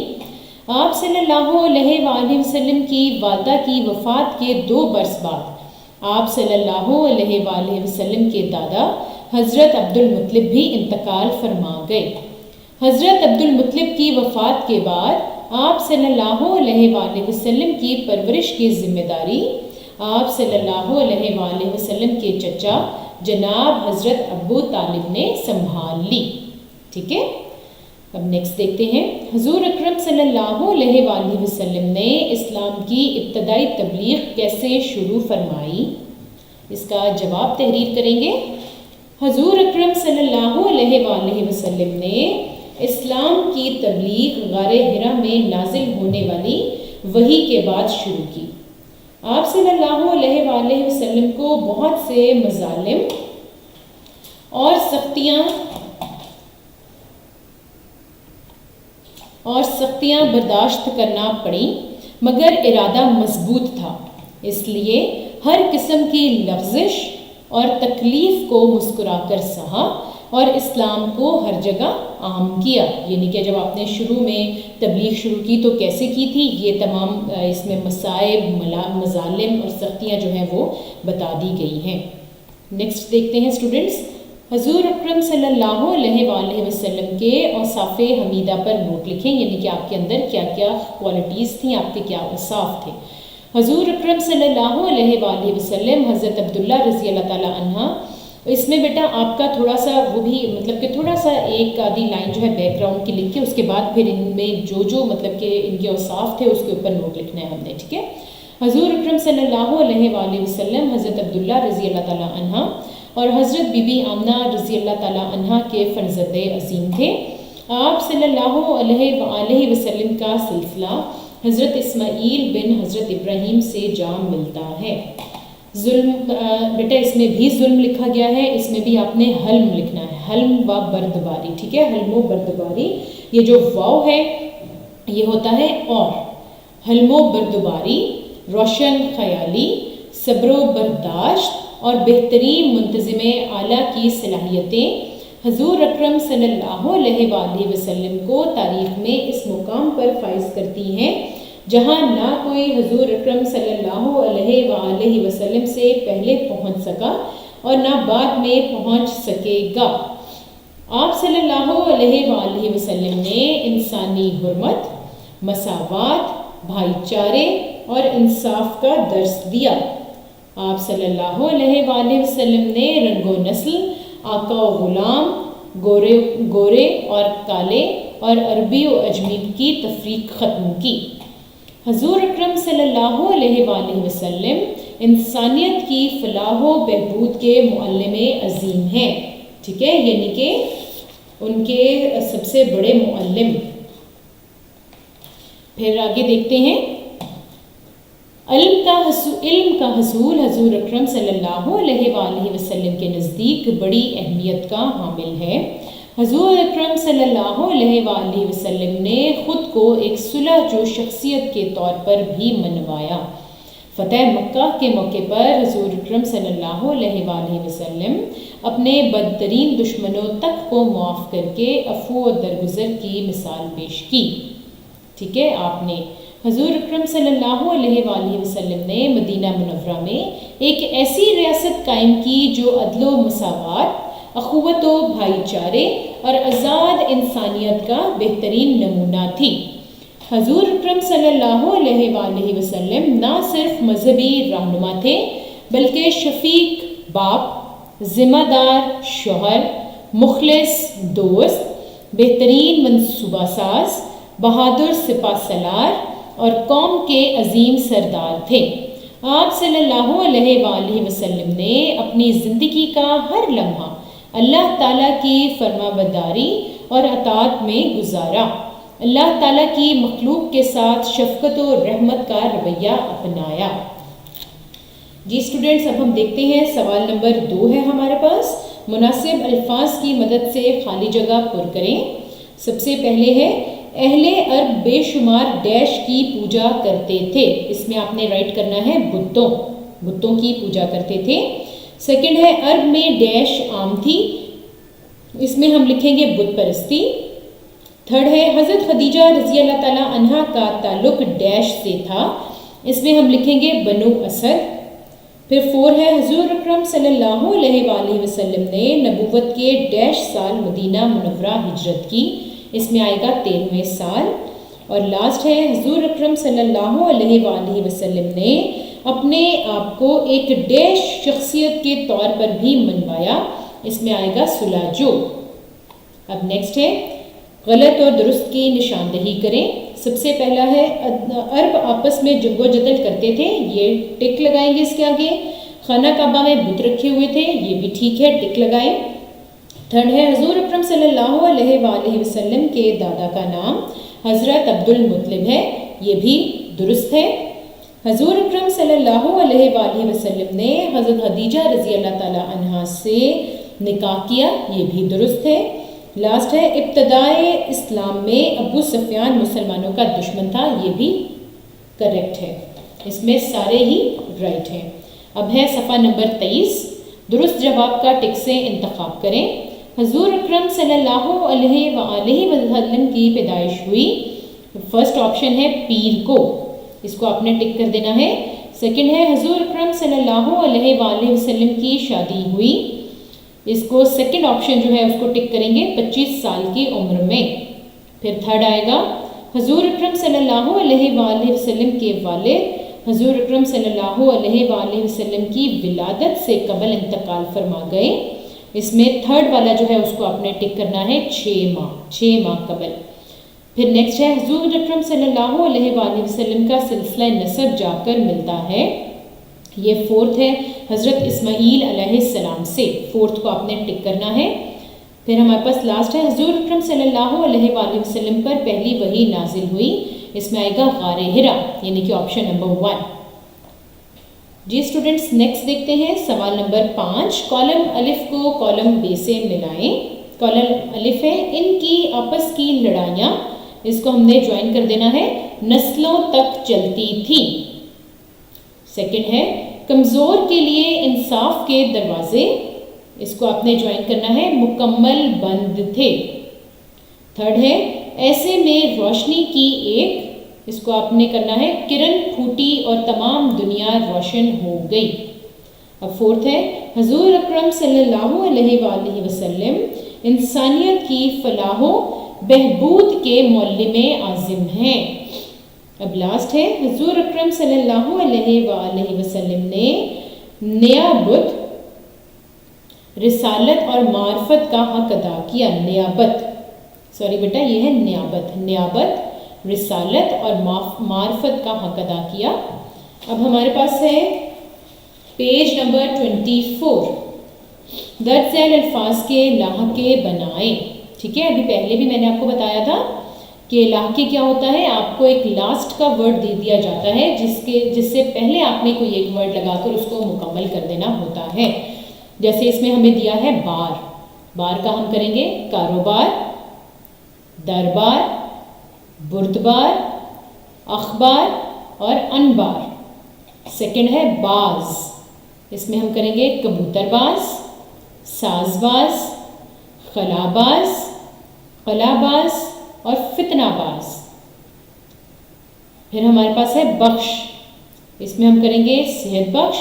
آپ صلی اللہ علیہ وآلہ وسلم کی والدہ کی وفات کے 2 برس بعد آپ صلی اللہ علیہ وآلہ وسلم کے دادا حضرت عبد المطلب بھی انتقال فرما گئے. حضرت عبد المطلب کی وفات کے بعد آپ صلی اللہ علیہ وآلہ وسلم کی پرورش کی ذمہ داری آپ صلی اللہ علیہ وآلہ وسلم کے چچا جناب حضرت ابو طالب نے سنبھال لی. ٹھیک ہے. اب نیکسٹ دیکھتے ہیں حضور اکرم صلی اللہ علیہ وآلہ وسلم نے اسلام کی ابتدائی تبلیغ کیسے شروع فرمائی؟ اس کا جواب تحریر کریں گے. حضور اکرم صلی اللہ علیہ وآلہ وسلم نے اسلام کی تبلیغ غار حرا میں نازل ہونے والی وحی کے بعد شروع کی. آپ صلی اللہ علیہ وآلہ وسلم کو بہت سے مظالم اور سختیاں برداشت کرنا پڑیں مگر ارادہ مضبوط تھا. اس لیے ہر قسم کی لغزش اور تکلیف کو مسکرا کر سہا. اور اسلام کو ہر جگہ عام کیا. یعنی کہ جب آپ نے شروع میں تبلیغ شروع کی تو کیسے کی تھی، یہ تمام اس میں مصائب، مظالم اور سختیاں جو ہیں وہ بتا دی گئی ہیں. نیکسٹ دیکھتے ہیں اسٹوڈنٹس، حضور اکرم صلی اللہ علیہ وآلہ وسلم کے اوصاف حمیدہ پر نوٹ لکھیں. یعنی کہ آپ کے اندر کیا کیا کوالٹیز تھیں، آپ کے کیا اوصاف تھے. حضور اکرم صلی اللہ علیہ وآلہ وسلم، حضرت عبداللہ رضی اللہ تعالیٰ عنہ. اس میں بیٹا آپ کا تھوڑا سا وہ بھی مطلب کہ تھوڑا سا ایک آدھی لائن جو ہے بیک گراؤنڈ کی لکھ کے اس کے بعد پھر ان میں جو مطلب کہ ان کے اوصاف تھے اس کے اوپر نوٹ لکھنا ہے ہم نے. ٹھیک ہے. حضور اکرم صلی اللہ علیہ وآلہ وسلم حضرت عبداللہ رضی اللہ تعالیٰ عنہ اور حضرت بی بی آمنہ رضی اللہ تعالیٰ عنہ کے فرزند عظیم تھے. آپ صلی اللہ علیہ وآلہ وسلم کا سلسلہ حضرت اسماعیل بن حضرت ابراہیم سے جا ملتا ہے. ظلم بیٹا اس میں بھی ظلم لکھا گیا ہے، اس میں بھی آپ نے حلم لکھنا ہے، حلم و بردباری. ٹھیک ہے، حلم و بردباری. یہ جو واو ہے یہ ہوتا ہے اور. حلم و بردباری، روشن خیالی، صبر و برداشت اور بہترین منتظم اعلیٰ کی صلاحیتیں حضور اکرم صلی اللہ علیہ وآلہ وسلم کو تاریخ میں اس مقام پر فائز کرتی ہیں جہاں نہ کوئی حضور اکرم صلی اللہ علیہ وآلہ وسلم سے پہلے پہنچ سکا اور نہ بعد میں پہنچ سکے گا. آپ صلی اللہ علیہ وآلہ وسلم نے انسانی حرمت، مساوات، بھائی چارے اور انصاف کا درس دیا. آپ صلی اللہ علیہ وآلہ وسلم نے رنگ و نسل، آقا و غلام، گورے اور کالے اور عربی و اجمی کی تفریق ختم کی. حضور اکرم صلی اللہ علیہ وآلہ وسلم انسانیت کی فلاح و بہبود کے معلم عظیم ہیں. ٹھیک ہے، یعنی کہ ان کے سب سے بڑے معلم. پھر آگے دیکھتے ہیں، علم کا حصول حضور اکرم صلی اللہ علیہ وآلہ وسلم کے نزدیک بڑی اہمیت کا حامل ہے. حضور اکرم صلی اللہ علیہ وآلہ وسلم نے خود کو ایک صلح جو شخصیت کے طور پر بھی منوایا. فتح مکہ کے موقع پر حضور اکرم صلی اللہ علیہ وآلہ وسلم اپنے بدترین دشمنوں تک کو معاف کر کے عفو و درگزر کی مثال پیش کی. ٹھیک ہے، آپ نے حضور اکرم صلی اللہ علیہ وآلہ وسلم نے مدینہ منورہ میں ایک ایسی ریاست قائم کی جو عدل و مساوات، اخوت و بھائی چارے اور آزاد انسانیت کا بہترین نمونہ تھی. حضور اکرم صلی اللہ علیہ وآلہ وسلم نہ صرف مذہبی رہنما تھے بلکہ شفیق باپ، ذمہ دار شوہر، مخلص دوست، بہترین منصوبہ ساز، بہادر سپہ سالار اور قوم کے عظیم سردار تھے. آپ صلی اللہ علیہ وآلہ وسلم نے اپنی زندگی کا ہر لمحہ اللہ تعالیٰ کی فرما برداری اور اطاعت میں گزارا. اللہ تعالیٰ کی مخلوق کے ساتھ شفقت و رحمت کا رویہ اپنایا. جی اسٹوڈنٹس، اب ہم دیکھتے ہیں سوال نمبر 2 ہے ہمارے پاس. مناسب الفاظ کی مدد سے خالی جگہ پر کریں. سب سے پہلے ہے اہل عرب بے شمار ڈیش کی پوجا کرتے تھے. اس میں آپ نے رائٹ کرنا ہے بتوں کی پوجا کرتے تھے. سیکنڈ ہے عرب میں ڈیش عام تھی. اس میں ہم لکھیں گے بت پرستی. تھرڈ ہے حضرت خدیجہ رضی اللہ تعالیٰ عنہا کا تعلق ڈیش سے تھا. اس میں ہم لکھیں گے بنو اسد. پھر 4 ہے حضور اکرم صلی اللہ علیہ وآلہ وسلم نے نبوت کے ڈیش سال مدینہ منورہ ہجرت کی. اس میں آئے گا 13ویں سال. اور لاسٹ ہے حضور اکرم صلی اللہ علیہ وآلہ وسلم نے اپنے آپ کو ایک ڈیش شخصیت کے طور پر بھی منوایا. اس میں آئے گا سلاجو. اب نیکسٹ ہے غلط اور درست کی نشاندہی کریں. سب سے پہلا ہے عرب آپس میں جنگ و جدل کرتے تھے. یہ ٹک لگائیں گے اس کے آگے. خانہ کعبہ میں بت رکھے ہوئے تھے. یہ بھی ٹھیک ہے، ٹک لگائیں. تھرڈ ہے حضور اکرم صلی اللہ علیہ وآلہ وسلم کے دادا کا نام حضرت عبد المطلب ہے. یہ بھی درست ہے. حضور اکرم صلی اللہ علیہ وآلہ وسلم نے حضرت خدیجہ رضی اللہ تعالیٰ عنہا سے نکاح کیا. یہ بھی درست ہے. لاسٹ ہے ابتدائے اسلام میں ابو سفیان مسلمانوں کا دشمن تھا. یہ بھی کریکٹ ہے. اس میں سارے ہی رائٹ ہیں. اب ہے صفحہ نمبر 23. درست جواب کا ٹک سے انتخاب کریں. حضور اکرم صلی اللہ علیہ وآلہ وسلم کی پیدائش ہوئی؟ فرسٹ آپشن ہے پیر کو، اس کو آپ نے ٹک کر دینا ہے۔ سیکنڈ ہے حضور اکرم صلی اللہ علیہ وآلہ وسلم کی شادی ہوئی، اس کو سیکنڈ آپشن جو ہے اس کو ٹک کریں گے 25 سال کی عمر میں۔ پھر تھرڈ آئے گا حضور اکرم صلی اللہ علیہ وآلہ وسلم کے والد حضور اکرم صلی اللہ علیہ وآلہ وسلم کی ولادت سے قبل انتقال فرما گئے، اس میں تھرڈ والا جو ہے اس کو آپ نے ٹک کرنا ہے 6 ماہ قبل۔ پھر نیکسٹ ہے حضور اکرم صلی اللہ علیہ وآلہ وسلم کا سلسلہ نسب جا کر ملتا ہے، یہ فورتھ ہے حضرت اسماعیل علیہ السلام سے، فورتھ کو آپ نے ٹک کرنا ہے۔ پھر ہمارے پاس لاسٹ ہے حضور اکرم صلی اللہ علیہ وآلہ وسلم پر پہلی وحی نازل ہوئی، اس میں آئے گا غار حرا، یعنی کہ آپشن نمبر 1۔ جی اسٹوڈنٹس نیکسٹ دیکھتے ہیں سوال نمبر 5، کالم الف کو کالم بے سے ملائیں۔ کالم الف ہے ان کی آپس کی لڑائیاں، اس کو ہم نے جوائن کر دینا ہے، نسلوں تک چلتی تھی۔ سیکنڈ ہے کمزور کے لیے انصاف کے دروازے، اس کو آپ نے جوائن کرنا ہے، مکمل بند تھے۔ تھرڈ ہے ایسے میں روشنی کی ایک، اس کو آپ نے کرنا ہے، کرن پھوٹی اور تمام دنیا روشن ہو گئی۔ اب فورتھ ہے حضور اکرم صلی اللہ علیہ وآلہ وسلم انسانیت کی فلاح و بہبود کے معلم اعظم ہیں۔ اب لاسٹ ہے حضور اکرم صلی اللہ علیہ وآلہ وسلم نے نیابت، رسالت اور معرفت کا حق ادا کیا۔ نیابت، سوری بیٹا یہ ہے نیابت، رسالت اور معرفت کا حق ادا کیا۔ اب ہمارے پاس ہے پیج نمبر 24، درج ذیل الفاظ کے لاحقے بنائیں۔ ٹھیک ہے، ابھی پہلے بھی میں نے آپ کو بتایا تھا کہ لاحقے کیا ہوتا ہے، آپ کو ایک لاسٹ کا ورڈ دے دیا جاتا ہے جس سے پہلے آپ نے کوئی ایک ورڈ لگا کر اس کو مکمل کر دینا ہوتا ہے۔ جیسے اس میں ہمیں دیا ہے بار کا ہم کریں گے کاروبار، دربار، بردبار، اخبار اور انبار۔ سیکنڈ ہے باز، اس میں ہم کریں گے کبوتر باز، ساز باز، خلاباز، قلاباز اور فتنہ باز۔ پھر ہمارے پاس ہے بخش، اس میں ہم کریں گے صحت بخش،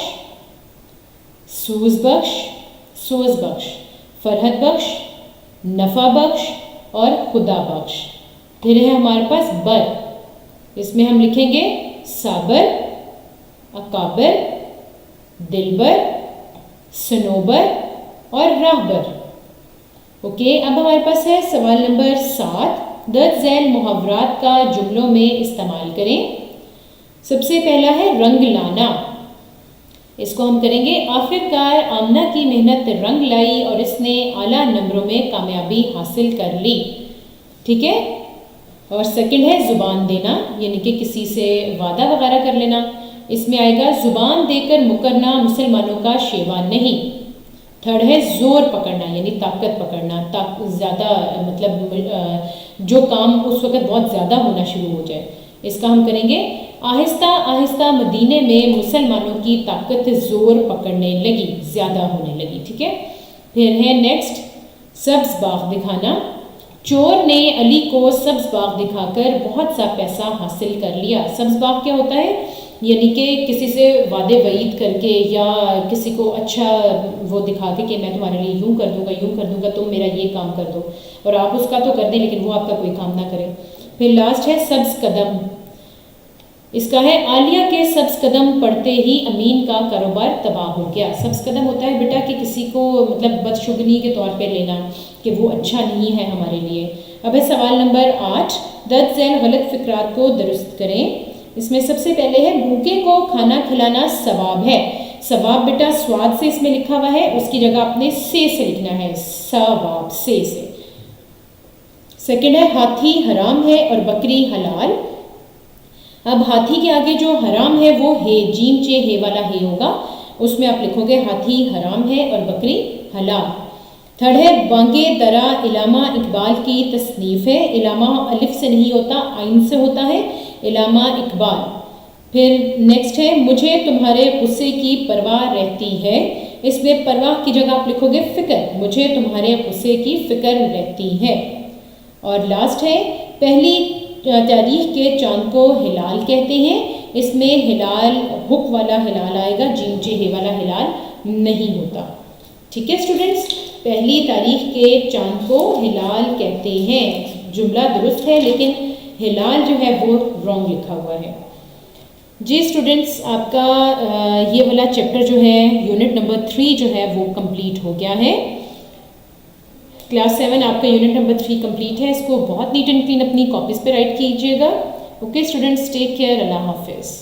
سوز بخش، فرحت بخش، نفع بخش اور خدا بخش۔ پھر ہے ہمارے پاس بر، اس میں ہم لکھیں گے صابر، اکابر، دلبر، سنوبر اور راہبر۔ اوکے، اب ہمارے پاس ہے سوال نمبر 7، درج ذیل محاورات کا جملوں میں استعمال کریں۔ سب سے پہلا ہے رنگ لانا، اس کو ہم کریں گے آخرکار آمنہ کی محنت رنگ لائی اور اس نے اعلیٰ نمبروں میں کامیابی حاصل کر لی۔ ٹھیک ہے، اور سیکنڈ ہے زبان دینا، یعنی کہ کسی سے وعدہ وغیرہ کر لینا، اس میں آئے گا زبان دے کر مکرنا مسلمانوں کا شیوا نہیں۔ تھرڈ ہے زور پکڑنا، یعنی طاقت پکڑنا، زیادہ مطلب جو کام اس وقت بہت زیادہ ہونا شروع ہو جائے، اس کا ہم کریں گے آہستہ آہستہ مدینے میں مسلمانوں کی طاقت زور پکڑنے لگی، زیادہ ہونے لگی۔ ٹھیک ہے، پھر ہے نیکسٹ سبز باغ دکھانا، چور نے علی کو سبز باغ دکھا کر بہت سا پیسہ حاصل کر لیا۔ سبز باغ کیا ہوتا ہے، یعنی کہ کسی سے وعدے وعید کر کے یا کسی کو اچھا وہ دکھا کے کہ میں تمہارے لیے یوں کر دوں گا تم میرا یہ کام کر دو، اور آپ اس کا تو کر دیں لیکن وہ آپ کا کوئی کام نہ کرے۔ پھر لاسٹ ہے سبز قدم، اس کا ہے عالیہ کے سبز قدم پڑھتے ہی امین کا کاروبار تباہ ہو گیا۔ سبز قدم ہوتا ہے بیٹا کہ کسی کو مطلب بدشگنی کے طور پہ لینا کہ وہ اچھا نہیں ہے ہمارے لیے۔ اب ہے سوال نمبر 8، درج ذیل غلط فکرات کو درست کریں۔ اس میں سب سے پہلے ہے بھوکے کو کھانا کھلانا ثواب ہے۔ ثواب بیٹا سواد سے اس میں لکھا ہوا ہے، اس کی جگہ آپ نے سے لکھنا ہے، ثواب سے۔ سیکنڈ ہے ہاتھی حرام ہے اور بکری حلال۔ اب ہاتھی کے آگے جو حرام ہے وہ ہے جیم چے ہے والا ہے ہوگا، اس میں آپ لکھو گے ہاتھی حرام ہے اور بکری حلال۔ تھرڈ ہے بانگے درا علامہ اقبال کی تصنیف ہے، علامہ الف سے نہیں ہوتا عین سے ہوتا ہے، علامہ اقبال۔ پھر نیکسٹ ہے مجھے تمہارے غصے کی پرواہ رہتی ہے، اس میں پرواہ کی جگہ آپ لکھو گے فکر، مجھے تمہارے غصے کی فکر رہتی ہے. اور لاسٹ ہے پہلی تاریخ کے چاند کو ہلال کہتے ہیں. اس میں ہلال ہک والا ہلال آئے گا، جیم جے ہے والا ہلال نہیں ہوتا. ٹھیک ہے اسٹوڈنٹس، پہلی تاریخ کے چاند کو ہلال کہتے ہیں. جملہ درست ہے لیکن ہلال جو ہے وہ رانگ لکھا ہوا ہے. جی اسٹوڈنٹس، آپ کا یہ والا چیپٹر جو ہے یونٹ نمبر 3 جو ہے وہ کمپلیٹ ہو گیا ہے. کلاس 7 آپ کا یونٹ نمبر 3 کمپلیٹ ہے. اس کو بہت نیٹ اینڈ کلین اپنی کاپیز پہ رائٹ کیجیے گا. Okay students, take care. اللہ حافظ.